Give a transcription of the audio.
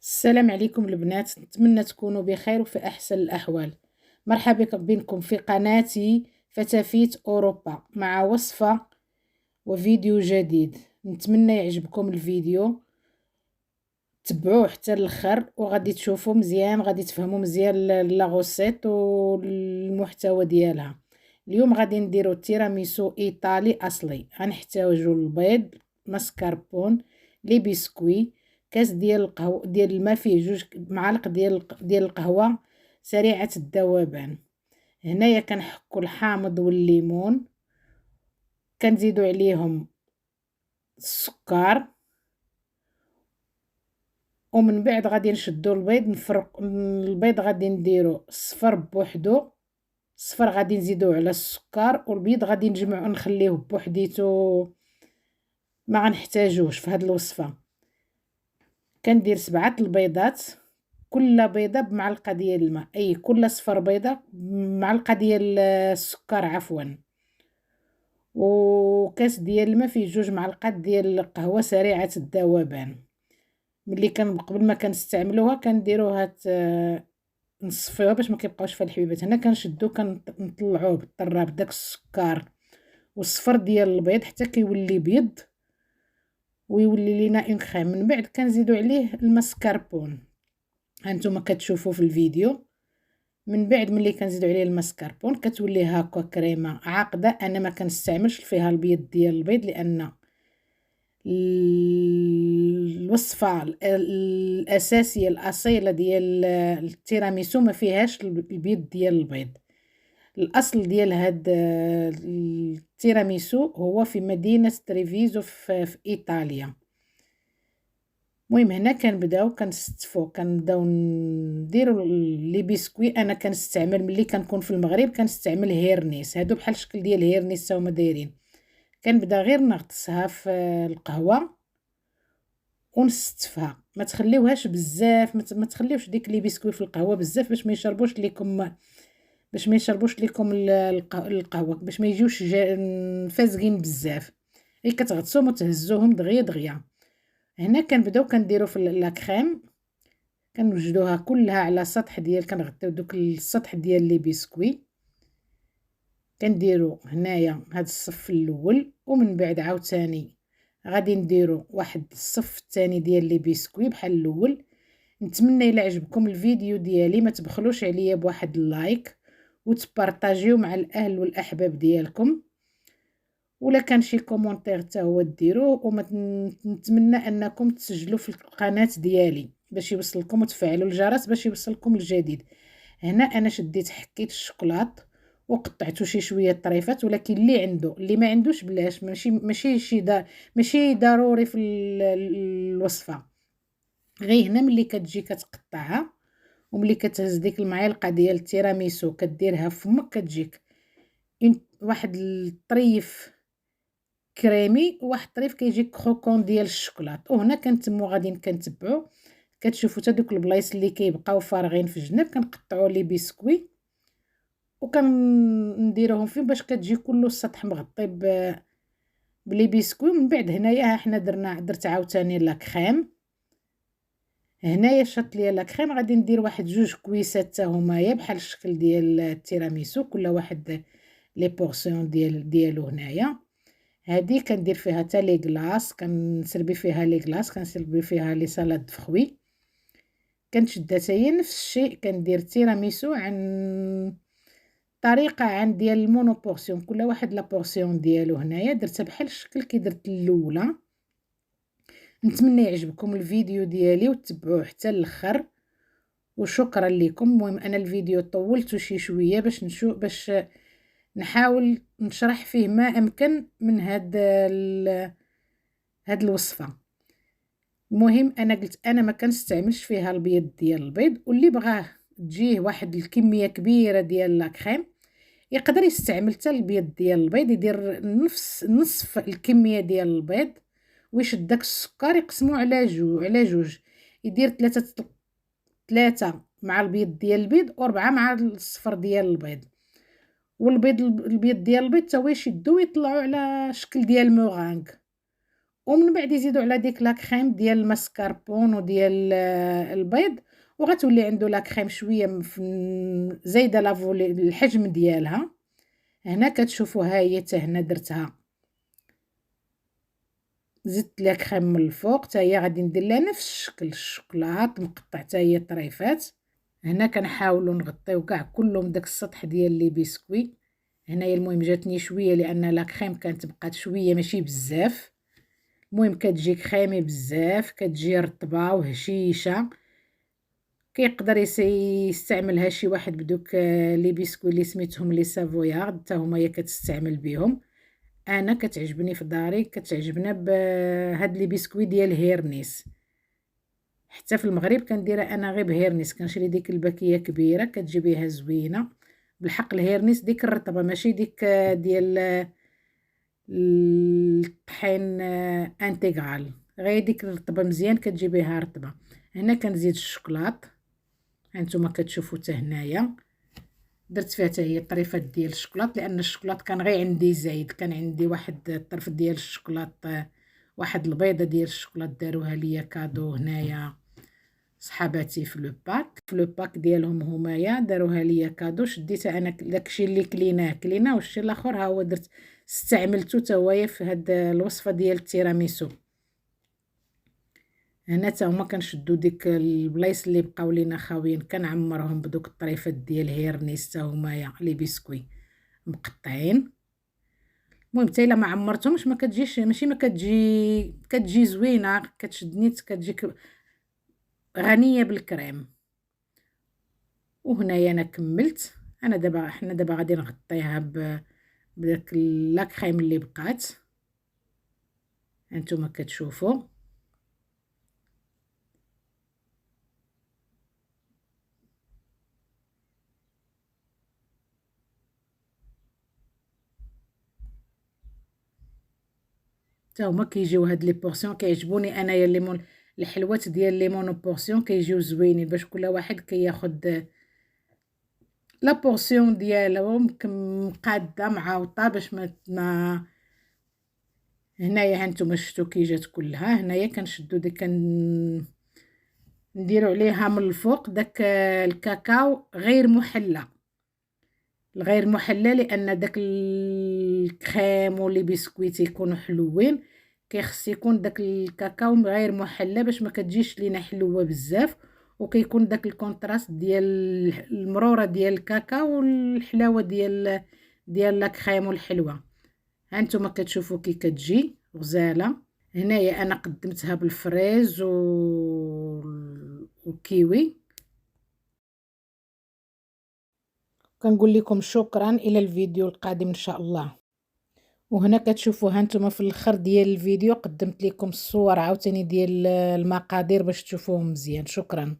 السلام عليكم البنات، نتمنى تكونوا بخير وفي أحسن الأحوال. مرحبا بكم في قناتي فتافيت أوروبا مع وصفة وفيديو جديد. نتمنى يعجبكم الفيديو، تبعوه حتى الاخر وغادي تشوفوا مزيان، غادي تفهموا مزيان لاغوسيت والمحتوى ديالها. اليوم غادي نديرو تيراميسو ايطالي اصلي. غنحتاجو البيض، مسكربون، لي بسكوي، كاس ديال القهوه ديال الماء فيه 2 معالق ديال القهوه سريعه الذوبان. هنايا كنحكو الحامض والليمون، كنزيدو عليهم السكر، ومن بعد غادي نشدو البيض. نفرق البيض، غادي نديرو الصفر بوحدو، الصفر غادي نزيدوه على السكر، والبيض غادي نجمعو نخليوه بوحديتو، ما غنحتاجوش في هاد الوصفه. كندير 7 البيضات، كل بيضه بمعلقه ديال الماء، اي كل صفر بيضه بمعلقه ديال السكر عفوا، وكاس ديال الماء فيه 2 معالق ديال القهوه سريعه الذوبان. ملي قبل ما كنستعملوها كنديروها نصفيوها باش ما كيبقاوش فيها الحبيبات. هنا كنشدو كنطلعوه بالطراب داك السكر والصفر ديال البيض حتى كيولي بيض ويولي لينا اون كريم. من بعد كنزيدو عليه الماسكربون، هانتوما كتشوفوا في الفيديو. من بعد ملي كنزيدو عليه الماسكربون كتولي هكا كريمه عاقده. انا ما كنستعملش فيها البيض ديال البيض لان الوصفه الاساسيه الاصيله ديال التيراميسو ما فيهاش البيض ديال البيض. الاصل ديال هاد التيراميسو هو في مدينه تريفيزو في ايطاليا. المهم هنا كنبداو كنستفو، كنبداو نديرو لي بسكوي. انا كنستعمل ملي كنكون في المغرب كنستعمل هيرنيس، هادو بحال الشكل ديال هيرنيس هما دايرين. كنبدا غير نغطسها في القهوه ونستفها، ما تخليوهاش بزاف، ما تخليوش ديك لي بسكوي في القهوه بزاف باش ما يشربوش لكم، القهوه، باش ما يجيوش فازقين بزاف. اي كتغطسوهم وتهزوهم دغيا دغيا. هنا كنبداو كنديرو في لاكريم، كنوجدوها كلها على سطح ديال، كنغطيو دوك السطح ديال لي بسكوي. كنديرو هنايا هاد الصف الاول، ومن بعد عاوتاني غادي نديرو واحد الصف الثاني ديال لي بسكوي بحال الاول. نتمنى الا عجبكم الفيديو ديالي ما تبخلوش عليا بواحد اللايك وتبارطاجيو مع الاهل والاحباب ديالكم، ولا كان شي كومونتير حتى هو ديروه. نتمنى انكم تسجلوا في القناه ديالي باش يوصلكم، وتفعلوا الجرس باش يوصلكم الجديد. هنا انا شديت حكيت الشوكولات وقطعته شي شويه طريفات، ولكن اللي عنده اللي ما عندوش بلاش، ماشي ضروري في الوصفه. غير هنا ملي كتجي كتقطعها وملي كتهز ديك المعلقه ديال التيراميسو كديرها في فمك، كتجيك واحد الطريف كريمي وواحد الطريف كيجيك كروكون ديال الشوكولات. وهنا كنتمو غادي كنتبعو، كتشوفوا حتى دوك البلايص اللي كيبقاو فارغين في الجناب كنقطعوا لي بسكوي وكنديروهم فيه باش كتجي كل السطح مغطي بلي بسكوي. من بعد هنايا حنا درت عاوتاني لا كريم. هنايا شط ليا لا كريم، غادي ندير واحد 2 كويسات حتى همايا بحال الشكل ديال التيراميسو، كل واحد لي بورسيون ديالو. هنايا هادي كندير فيها حتى لي كلاص، كنسربي فيها لي كلاص، كنسربي فيها لي سالاد فخوي. كنشدها حتى هي نفس الشيء، كندير تيراميسو عن طريقه عن ديال المونو بورسيون، كل واحد لا بورسيون ديالو. هنايا درتها بحال الشكل كي درت الاولى. نتمنى يعجبكم الفيديو ديالي وتتبعوه حتى الاخر، وشكرا لكم. المهم انا الفيديو طولته شي شويه باش نشوف، باش نحاول نشرح فيه ما امكن من هاد الوصفه. المهم انا قلت انا ما كنستعملش فيها البيض ديال البيض، واللي بغاه تجيه واحد الكميه كبيره ديال لاكريم يقدر يستعمل حتى البيض ديال البيض، يدير نصف الكميه ديال البيض ويشد داك السكر يقسمو على جوج، يدير 3 مع البيض ديال البيض و4 مع الصفر ديال البيض. والبيض البيض ديال البيض تا هو يشدو ويطلعوا على شكل ديال مورانغ، ومن بعد يزيدوا على ديك لا كريم ديال الماسكاربون وديال البيض، وغتولي عنده لا كريم شويه زايده لافولي الحجم ديالها. هنا كتشوفوا ها هي حتى هنا درتها، زدت لا كريم من الفوق حتى هي غادي ندير لها نفس الشكل، الشوكولات مقطع حتى هي طريفات. هنا كنحاولوا نغطيو كاع كلهم داك السطح ديال لي بسكوي. هنايا المهم جاتني شويه لان لا كريم كانت بقات شويه ماشي بزاف. المهم كتجي كريمي بزاف، كتجي رطبه وهشيشه. كيقدر يستعملها شي واحد بدوك لي بسكوي اللي سميتهم لي سافويارد، حتى هما كتستعمل بهم. انا كتعجبني في داري، كتعجبنا بهاد لي بسكوي ديال هيرنيس. حتى في المغرب كنديرها انا غير بهيرنيس، كنشري ديك الباكيه كبيره كتجي بها زوينه. بالحق الهيرنيس ديك الرطبه ماشي ديك ديال الطحين انتغرال، غير ديك الرطبه مزيان كتجي بها رطبه. هنا كنزيد الشوكولات، هانتوما كتشوفوا حتى هنايا درت فيها حتى هي الطريفات ديال الشوكولات، لان الشوكولات كان غير عندي زايد. كان عندي واحد الطرف ديال الشوكولات، واحد البيضه ديال الشوكولات داروها ليا كادو هنايا صحاباتي في لو باك ديالهم همايا داروها ليا كادو. شديتها انا داكشي اللي كليناه والشي الاخر ها هو درت استعملته حتى هو في هاد الوصفه ديال التيراميسو. هنا تا هما كنشدو ديك البلايص اللي بقاو لينا خاويين كنعمرهم بدوك الطريفات ديال هيرنيس تا همايا لي بسكوي مقطعين. المهم حتى الا ما عمرتهمش ما كتجيش، ماشي ما كتجي زوينه، كتشدني كتجي غنيه بالكريم. وهنايا انا كملت. حنا دابا غادي نغطيها بداك لا كريم اللي بقات، هانتوما كتشوفوا. حتى هما كيجيو هاد لي بورسيون كيعجبوني انايا الحلوات ديال لي مونو بورسيون كيجيو زوينين، باش كل واحد كياخد لا بورسيون ديالو مقاده معاوطه باش ما هنايا هانتوما شفتوا كي جات كلها. هنايا كنشدو ديك نديرو عليها من الفوق داك الكاكاو غير محلى، الغير محلى لان داك الكريم ولي بسكويت يكونوا حلوين. كيخص يكون داك الكاكاو غير محلى باش ما كتجيش لينا حلوه بزاف، وكيكون داك الكونتراست ديال المروره ديال الكاكاو والحلاوه ديال لا كريم والحلوه. هانتوما كتشوفوا كي كتجي غزاله. هنايا انا قدمتها بالفريز والكيوي. كنقول لكم شكرا، الى الفيديو القادم ان شاء الله. وهنا كتشوفوا هانتوما في الاخر ديال الفيديو قدمت لكم الصور عاوتاني ديال المقادير باش تشوفوهم مزيان. شكرا.